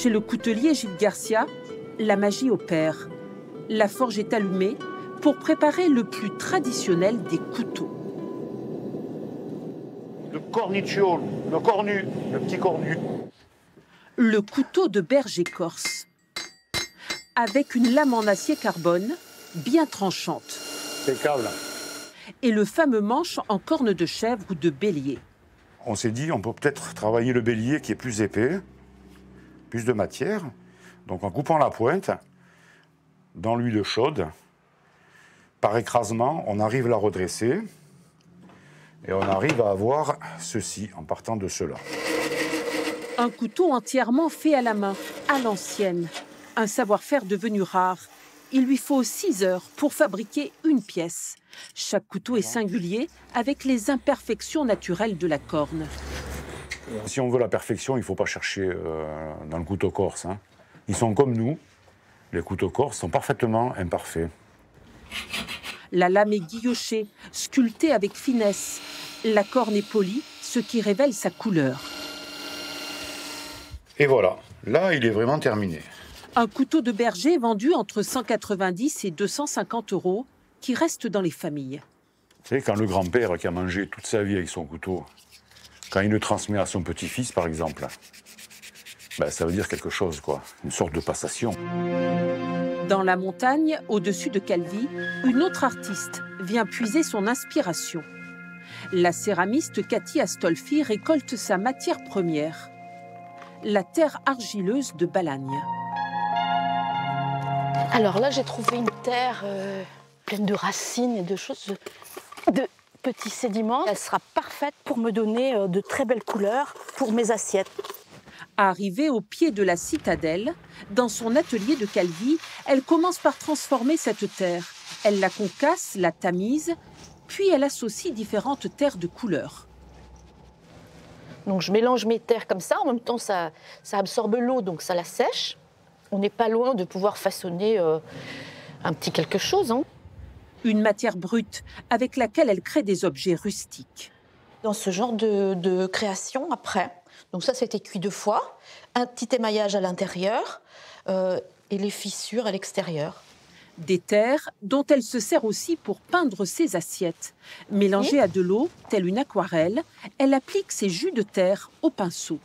Chez le coutelier Gilles Garcia, la magie opère. La forge est allumée pour préparer le plus traditionnel des couteaux. Le cornicciolo, le cornu, le petit cornu. Le couteau de berger corse, avec une lame en acier carbone bien tranchante. Impeccable. Et le fameux manche en corne de chèvre ou de bélier. On s'est dit, on peut peut-être travailler le bélier qui est plus épais, plus de matière. Donc en coupant la pointe, dans l'huile chaude, par écrasement, on arrive à la redresser. Et on arrive à avoir ceci en partant de cela. Un couteau entièrement fait à la main, à l'ancienne. Un savoir-faire devenu rare. Il lui faut 6 heures pour fabriquer une pièce. Chaque couteau est singulier, avec les imperfections naturelles de la corne. Si on veut la perfection, il ne faut pas chercher dans le couteau corse. Hein. Ils sont comme nous. Les couteaux corses sont parfaitement imparfaits. La lame est guillochée, sculptée avec finesse. La corne est polie, ce qui révèle sa couleur. Et voilà, là, il est vraiment terminé. Un couteau de berger vendu entre 190 et 250 €, qui reste dans les familles. Vous savez, quand le grand-père qui a mangé toute sa vie avec son couteau, quand il le transmet à son petit-fils, par exemple, ben, ça veut dire quelque chose, quoi. Une sorte de passation. Dans la montagne, au-dessus de Calvi, une autre artiste vient puiser son inspiration. La céramiste Cathy Astolfi récolte sa matière première, la terre argileuse de Balagne. Alors là, j'ai trouvé une terre pleine de racines et de choses, de petits sédiments. Elle sera parfaite pour me donner de très belles couleurs pour mes assiettes. Arrivée au pied de la citadelle, dans son atelier de Calvi, elle commence par transformer cette terre. Elle la concasse, la tamise, puis elle associe différentes terres de couleurs. Donc je mélange mes terres comme ça, en même temps ça absorbe l'eau, donc ça la sèche. On n'est pas loin de pouvoir façonner un petit quelque chose. Hein. Une matière brute avec laquelle elle crée des objets rustiques. Dans ce genre de création, après, donc ça c'était cuit 2 fois, un petit émaillage à l'intérieur et les fissures à l'extérieur. Des terres dont elle se sert aussi pour peindre ses assiettes. Mélangées à de l'eau, telle une aquarelle, elle applique ses jus de terre au pinceau.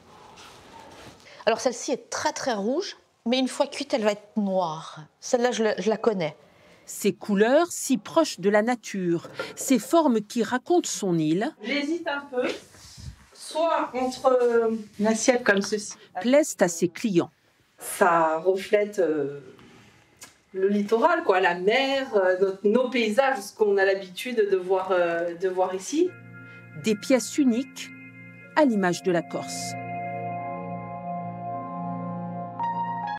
Alors celle-ci est très très rouge, mais une fois cuite, elle va être noire. Celle-là, je la connais. Ces couleurs si proches de la nature, ces formes qui racontent son île. J'hésite un peu, soit entre une assiette comme ceci. Plaisent à ses clients. Ça reflète le littoral, quoi, la mer, nos paysages, ce qu'on a l'habitude de voir ici. Des pièces uniques à l'image de la Corse.